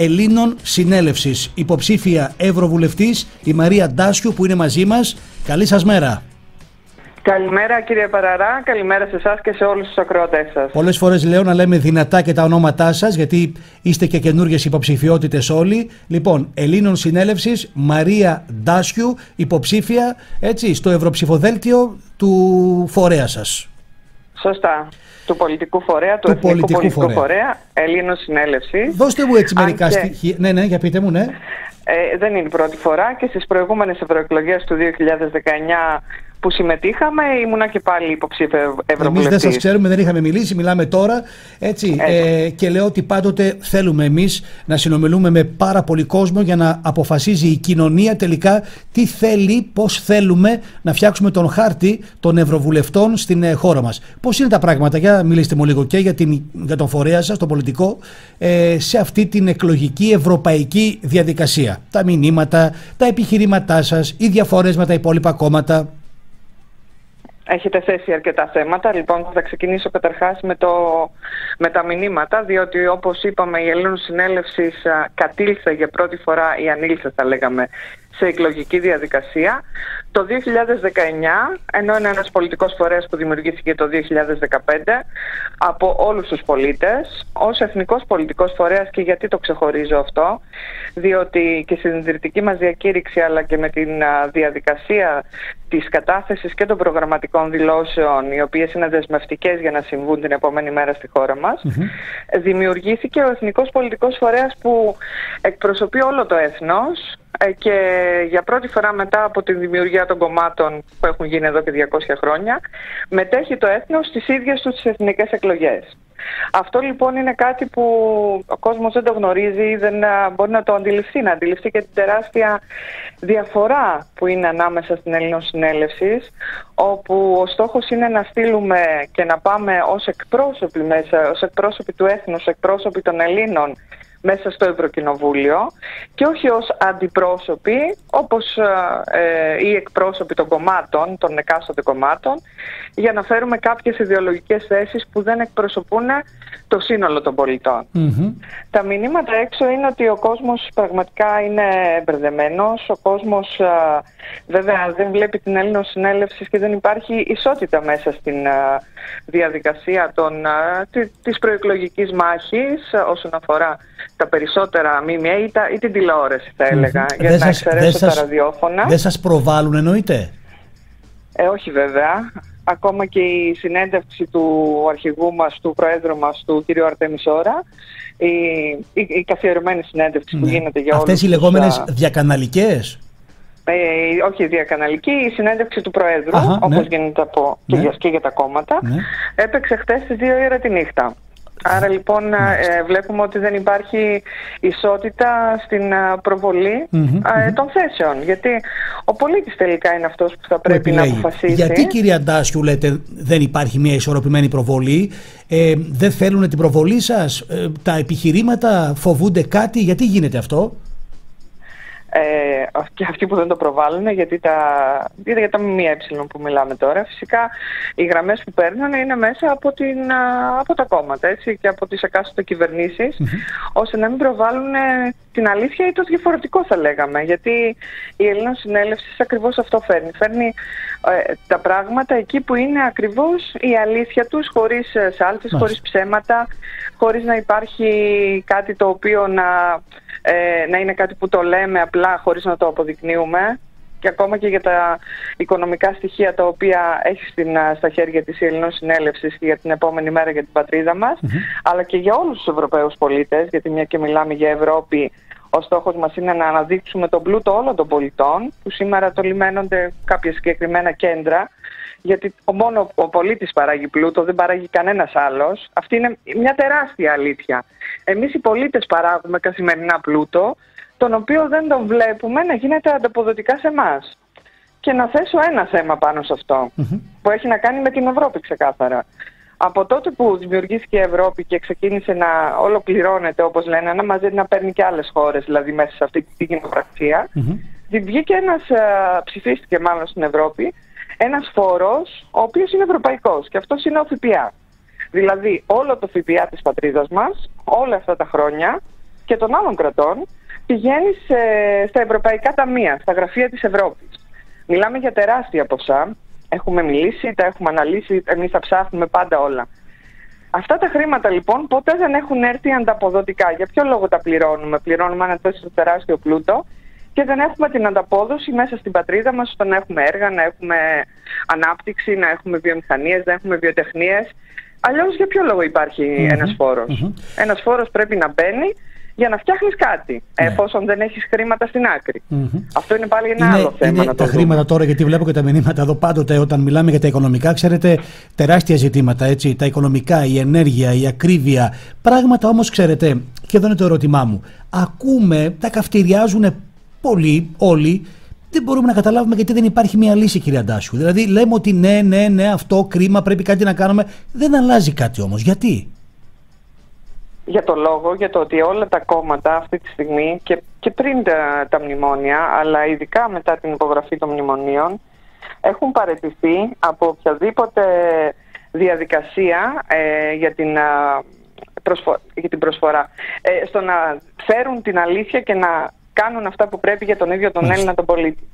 Ελλήνων Συνέλευσης. Υποψήφια Ευρωβουλευτής η Μαρία Ντάσιου που είναι μαζί μας. Καλή σας μέρα. Καλημέρα κύριε Παραρά, καλημέρα σε εσάς και σε όλους τους ακροατές σας. Πολλές φορές λέω να λέμε δυνατά και τα ονόματά σας, γιατί είστε και καινούργιες υποψηφιότητες όλοι. Λοιπόν, Ελλήνων Συνέλευσης, Μαρία Ντάσιου, υποψήφια έτσι, στο ευρωψηφοδέλτιο του φορέα σας. Σωστά. Του πολιτικού φορέα, του Εθνικού Πολιτικού Φορέα, Ελλήνων Συνέλευσης. Δώστε μου έτσι μερικά στοιχεία. Ναι, για πείτε μου, ναι. Δεν είναι η πρώτη φορά και στις προηγούμενες ευρωεκλογές του 2019 που συμμετείχαμε, ήμουνα και πάλι υποψήφια ευρωβουλευτής. Εμείς δεν σας ξέρουμε, δεν είχαμε μιλήσει, μιλάμε τώρα. Έτσι, και λέω ότι πάντοτε θέλουμε εμείς να συνομιλούμε με πάρα πολύ κόσμο για να αποφασίζει η κοινωνία τελικά τι θέλει, πώς θέλουμε να φτιάξουμε τον χάρτη των ευρωβουλευτών στην χώρα μας. Πώς είναι τα πράγματα, για μιλήστε μου λίγο και για τον φορέα σας, τον πολιτικό, σε αυτή την εκλογική ευρωπαϊκή διαδικασία. Τα μηνύματα, τα επιχειρήματά σας, οι διαφορές με τα υπόλοιπα κόμματα. Έχετε θέσει αρκετά θέματα. Λοιπόν, θα ξεκινήσω καταρχάς με τα μηνύματα, διότι όπως είπαμε η Ελλήνων Συνέλευσης κατήλθε για πρώτη φορά ή ανήλθε θα λέγαμε σε εκλογική διαδικασία το 2019, ενώ είναι ένας πολιτικός φορέας που δημιουργήθηκε το 2015 από όλους τους πολίτες, ως εθνικός πολιτικός φορέας. Και γιατί το ξεχωρίζω αυτό? Διότι και στην ιδρυτική μας διακήρυξη αλλά και με την διαδικασία της κατάθεσης και των προγραμματικών δηλώσεων, οι οποίες είναι δεσμευτικές για να συμβούν την επόμενη μέρα στη χώρα μας, δημιουργήθηκε ο εθνικός πολιτικός φορέας που εκπροσωπεί όλο το έθνος και για πρώτη φορά μετά από τη δημιουργία των κομμάτων που έχουν γίνει εδώ και 200 χρόνια, μετέχει το έθνος στις ίδιες του τις εθνικές εκλογές. Αυτό λοιπόν είναι κάτι που ο κόσμος δεν το γνωρίζει ή δεν μπορεί να το αντιληφθεί, να αντιληφθεί και την τεράστια διαφορά που είναι ανάμεσα στην Ελλήνων Συνέλευσης, όπου ο στόχος είναι να στείλουμε και να πάμε ως εκπρόσωποι μέσα, ως εκπρόσωποι του έθνους, εκπρόσωποι των Ελλήνων μέσα στο Ευρωκοινοβούλιο και όχι ως αντιπρόσωποι όπως οι εκπρόσωποι των κομμάτων, των εκάστοτε κομμάτων, για να φέρουμε κάποιες ιδεολογικές θέσεις που δεν εκπροσωπούν το σύνολο των πολιτών. Τα μηνύματα έξω είναι ότι ο κόσμος πραγματικά είναι μπερδεμένος. Ο κόσμος βέβαια δεν βλέπει την Ελλήνων Συνέλευση και δεν υπάρχει ισότητα μέσα στην διαδικασία της προεκλογικής μάχης όσον αφορά τα περισσότερα ΜΜΕ ή την τηλεόραση θα έλεγα, για να εξαιρέσω τα ραδιόφωνα. Δεν σας προβάλλουν εννοείται? Όχι βέβαια. Ακόμα και η συνέντευξη του αρχηγού μας, του Προέδρου μας, του κ. Αρτέμι Σόρα, η καθιερωμένη συνέντευξη που γίνεται για όλους. Αυτές οι λεγόμενες διακαναλικές? Όχι διακαναλική, η συνέντευξη του Προέδρου, όπως γίνεται και για τα κόμματα, έπαιξε χτες στις 2 η ώρα τη νύχτα. Άρα λοιπόν βλέπουμε ότι δεν υπάρχει ισότητα στην προβολή των θέσεων. Γιατί ο πολίτης τελικά είναι αυτός που θα πρέπει να αποφασίσει. Γιατί κυρία Ντάσιου λέτε δεν υπάρχει μια ισορροπημένη προβολή? Δεν θέλουν την προβολή σας? Τα επιχειρήματα φοβούνται κάτι? Γιατί γίνεται αυτό? Και αυτοί που δεν το προβάλλουν, γιατί για τα ΜΜΕ που μιλάμε τώρα, φυσικά οι γραμμές που παίρνουν είναι μέσα από τα κόμματα, έτσι, και από τις εκάστοτε κυβερνήσεις, ώστε να μην προβάλλουν την αλήθεια ή το διαφορετικό θα λέγαμε, γιατί η Ελλήνων Συνέλευση ακριβώς αυτό φέρνει. Φέρνει τα πράγματα εκεί που είναι ακριβώς η αλήθεια τους, χωρίς σάλτσες, χωρίς ψέματα, χωρίς να υπάρχει κάτι το οποίο να είναι κάτι που το λέμε απλά χωρίς να το αποδεικνύουμε. Και ακόμα και για τα οικονομικά στοιχεία τα οποία έχει στα χέρια της η Ελλήνων Συνέλευση για την επόμενη μέρα για την πατρίδα μας, αλλά και για όλους τους Ευρωπαίους πολίτες, γιατί μια και μιλάμε για Ευρώπη, ο στόχος μας είναι να αναδείξουμε τον πλούτο όλων των πολιτών, που σήμερα το λιμένονται κάποια συγκεκριμένα κέντρα, γιατί μόνο ο πολίτης παράγει πλούτο, δεν παράγει κανένας άλλος. Αυτή είναι μια τεράστια αλήθεια. Εμείς οι πολίτες παράγουμε καθημερινά πλούτο, τον οποίο δεν τον βλέπουμε να γίνεται ανταποδοτικά σε εμάς. Και να θέσω ένα θέμα πάνω σε αυτό, που έχει να κάνει με την Ευρώπη ξεκάθαρα. Από τότε που δημιουργήθηκε η Ευρώπη και ξεκίνησε να ολοκληρώνεται, όπως λένε, να μαζεύει, να παίρνει και άλλες χώρες, δηλαδή μέσα σε αυτή τη κοινοπραξία, βγήκε ψηφίστηκε μάλλον στην Ευρώπη, ένας φόρος, ο οποίος είναι ευρωπαϊκός, και αυτός είναι ο ΦΠΑ. Δηλαδή όλο το ΦΠΑ της πατρίδας μας, όλα αυτά τα χρόνια, και των άλλων κρατών πηγαίνει στα ευρωπαϊκά ταμεία, στα γραφεία της Ευρώπης. Μιλάμε για τεράστια ποσά. Έχουμε μιλήσει, τα έχουμε αναλύσει, εμείς τα ψάχνουμε πάντα όλα. Αυτά τα χρήματα λοιπόν ποτέ δεν έχουν έρθει ανταποδοτικά. Για ποιο λόγο τα πληρώνουμε? Πληρώνουμε ένα τόσο τεράστιο πλούτο και δεν έχουμε την ανταπόδοση μέσα στην πατρίδα μας, στο να έχουμε έργα, να έχουμε ανάπτυξη, να έχουμε βιομηχανίες, να έχουμε βιοτεχνίες. Αλλιώς για ποιο λόγο υπάρχει ένας φόρος? Ένας φόρος πρέπει να μπαίνει για να φτιάχνεις κάτι, εφόσον δεν έχεις χρήματα στην άκρη. Αυτό είναι πάλι ένα άλλο θέμα. Είναι τα χρήματα τώρα, γιατί βλέπω και τα μηνύματα εδώ πάντοτε όταν μιλάμε για τα οικονομικά, ξέρετε, τεράστια ζητήματα, έτσι, τα οικονομικά, η ενέργεια, η ακρίβεια, πράγματα όμως, ξέρετε, και εδώ είναι το ερώτημά μου, ακούμε, τα καυτηριάζουν πολύ, όλοι, δεν μπορούμε να καταλάβουμε γιατί δεν υπάρχει μια λύση, κυρία Αντάσιου. Δηλαδή λέμε ότι ναι, αυτό κρίμα, πρέπει κάτι να κάνουμε, δεν αλλάζει κάτι όμως, γιατί? Για το λόγο, για το ότι όλα τα κόμματα αυτή τη στιγμή και πριν τα μνημόνια, αλλά ειδικά μετά την υπογραφή των μνημονίων, έχουν παραιτηθεί από οποιαδήποτε διαδικασία για την προσφορά. Στο να φέρουν την αλήθεια και να κάνουν αυτά που πρέπει για τον ίδιο τον Έλληνα τον πολίτη.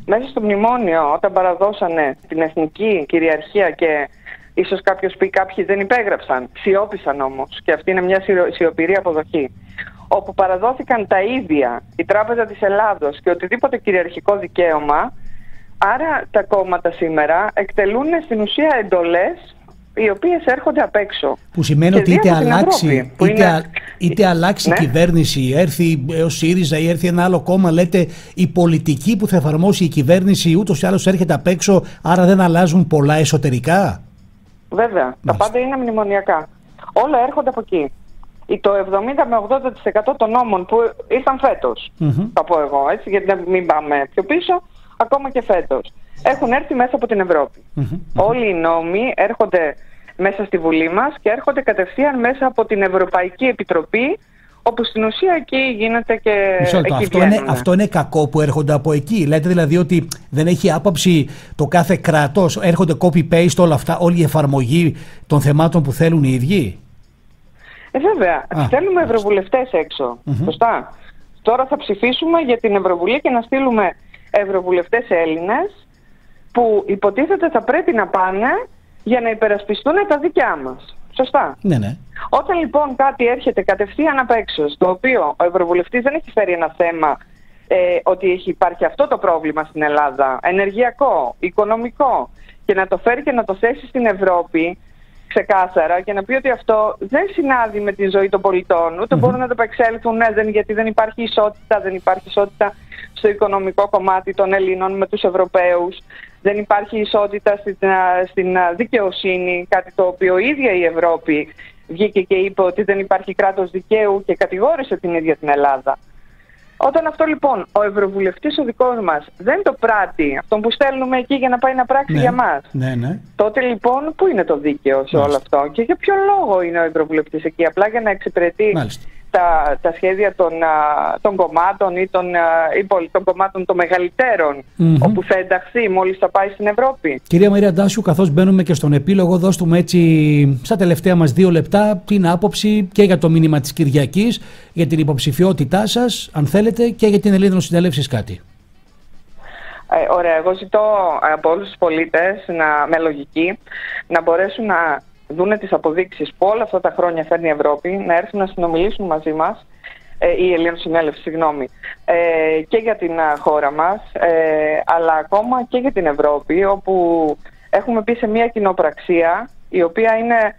Μέσα στο μνημόνιο, όταν παραδώσανε την εθνική κυριαρχία και ίσως κάποιος πει κάποιοι δεν υπέγραψαν, σιώπησαν όμως, και αυτή είναι μια σιωπηρή αποδοχή, όπου παραδόθηκαν τα ίδια η Τράπεζα της Ελλάδος και οτιδήποτε κυριαρχικό δικαίωμα, άρα τα κόμματα σήμερα εκτελούν στην ουσία εντολές οι οποίες έρχονται απ' έξω. Που σημαίνει ότι είτε αλλάξει η κυβέρνηση, έρθει ο ΣΥΡΙΖΑ ή έρθει ένα άλλο κόμμα, λέτε η πολιτική που θα εφαρμόσει η κυβέρνηση ούτως ή άλλως έρχεται απ' έξω, άρα δεν αλλάζουν πολλά εσωτερικά. Βέβαια, τα πάντα είναι μνημονιακά. Όλα έρχονται από εκεί. Το 70 με 80% των νόμων που ήρθαν φέτος, θα πω εγώ, έτσι, γιατί να μην πάμε πιο πίσω, ακόμα και φέτος, έχουν έρθει μέσα από την Ευρώπη. Όλοι οι νόμοι έρχονται μέσα στη Βουλή μας και έρχονται κατευθείαν μέσα από την Ευρωπαϊκή Επιτροπή, όπου στην ουσία εκεί γίνεται και αυτό είναι κακό που έρχονται από εκεί. Λέτε δηλαδή ότι δεν έχει άποψη το κάθε κράτος, έρχονται copy-paste όλα αυτά, όλη η εφαρμογή των θεμάτων που θέλουν οι ίδιοι. Βέβαια, στέλνουμε ευρωβουλευτές έξω, σωστά. Τώρα θα ψηφίσουμε για την Ευρωβουλή και να στείλουμε ευρωβουλευτές Έλληνες που υποτίθεται θα πρέπει να πάνε για να υπερασπιστούν τα δικιά μας. Σωστά. Ναι. Όταν λοιπόν κάτι έρχεται κατευθείαν απ' έξω, στο οποίο ο ευρωβουλευτής δεν έχει φέρει ένα θέμα ότι υπάρχει αυτό το πρόβλημα στην Ελλάδα, ενεργειακό, οικονομικό, και να το φέρει και να το θέσει στην Ευρώπη ξεκάθαρα και να πει ότι αυτό δεν συνάδει με τη ζωή των πολιτών, ούτε μπορούν να το επεξέλθουν, γιατί δεν υπάρχει ισότητα, δεν υπάρχει ισότητα στο οικονομικό κομμάτι των Ελλήνων με τους Ευρωπαίους, δεν υπάρχει ισότητα στην δικαιοσύνη, κάτι το οποίο η ίδια η Ευρώπη βγήκε και είπε ότι δεν υπάρχει κράτος δικαίου και κατηγόρησε την ίδια την Ελλάδα. Όταν αυτό λοιπόν ο ευρωβουλευτής ο δικός μας δεν το πράττει, αυτόν που στέλνουμε εκεί για να πάει να πράξει για μας, τότε λοιπόν πού είναι το δίκαιο σε όλο αυτό και για ποιο λόγο είναι ο ευρωβουλευτής εκεί? Απλά για να εξυπηρετεί τα σχέδια των κομμάτων ή των κομμάτων των μεγαλύτερων, όπου θα ενταχθεί μόλις θα πάει στην Ευρώπη. Κυρία Μαρία Αντάσιου, καθώς μπαίνουμε και στον επίλογο, δώστουμε έτσι στα τελευταία μας 2 λεπτά την άποψη και για το μήνυμα της Κυριακής, για την υποψηφιότητά σας, αν θέλετε, και για την Ελλήνων Συνέλευσης κάτι. Ωραία, εγώ ζητώ από όλους τους πολίτες με λογική να μπορέσουν να δούνε τις αποδείξεις που όλα αυτά τα χρόνια φέρνει η Ευρώπη, να έρθουν να συνομιλήσουν μαζί μας, η Ελλήνων Συνέλευση, και για την χώρα μας, αλλά ακόμα και για την Ευρώπη, όπου έχουμε πει σε μια κοινοπραξία, η οποία είναι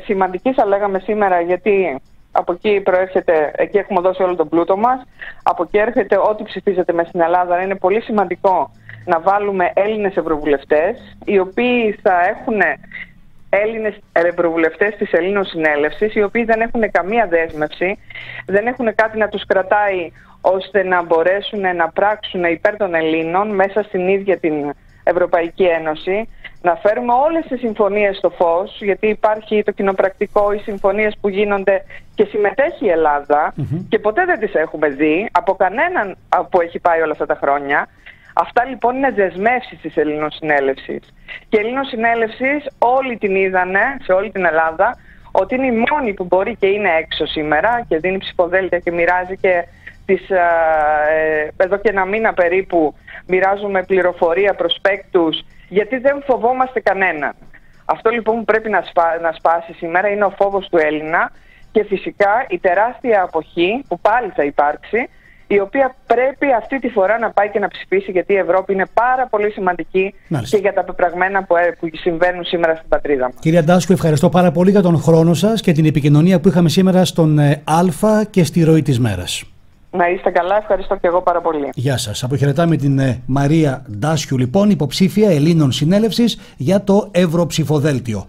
σημαντική, θα λέγαμε σήμερα, γιατί από εκεί προέρχεται, εκεί έχουμε δώσει όλο τον πλούτο μας, από εκεί έρχεται ό,τι ψηφίζεται μες στην Ελλάδα. Είναι πολύ σημαντικό να βάλουμε Έλληνες ευρωβουλευτές, οι οποίοι θα έχουν Έλληνες ευρωβουλευτές της Ελλήνων Συνέλευσης, οι οποίοι δεν έχουν καμία δέσμευση, δεν έχουν κάτι να τους κρατάει ώστε να μπορέσουν να πράξουν υπέρ των Ελλήνων μέσα στην ίδια την Ευρωπαϊκή Ένωση, να φέρουμε όλες τις συμφωνίες στο φως, γιατί υπάρχει το κοινοπρακτικό, οι συμφωνίες που γίνονται και συμμετέχει η Ελλάδα και ποτέ δεν τις έχουμε δει από κανέναν που έχει πάει όλα αυτά τα χρόνια. Αυτά λοιπόν είναι δεσμεύσεις της Ελλήνων Συνέλευσης. Και η Ελλήνων Συνέλευσης όλοι την είδανε σε όλη την Ελλάδα ότι είναι η μόνη που μπορεί και είναι έξω σήμερα και δίνει ψηφοδέλτια και μοιράζει και εδώ και ένα μήνα περίπου μοιράζουμε πληροφορία, προσπέκτους, γιατί δεν φοβόμαστε κανέναν. Αυτό λοιπόν που πρέπει να σπάσει σήμερα είναι ο φόβος του Έλληνα και φυσικά η τεράστια αποχή που πάλι θα υπάρξει, η οποία πρέπει αυτή τη φορά να πάει και να ψηφίσει, γιατί η Ευρώπη είναι πάρα πολύ σημαντική. Μάλιστα. Και για τα πεπραγμένα που συμβαίνουν σήμερα στην πατρίδα μας. Κυρία Ντάσκου, ευχαριστώ πάρα πολύ για τον χρόνο σας και την επικοινωνία που είχαμε σήμερα στον Α και στη ροή της μέρας. Να είστε καλά, ευχαριστώ και εγώ πάρα πολύ. Γεια σας. Αποχαιρετάμε την Μαρία Ντάσκου, λοιπόν, υποψήφια Ελλήνων Συνέλευσης για το Ευρωψηφοδέλτιο.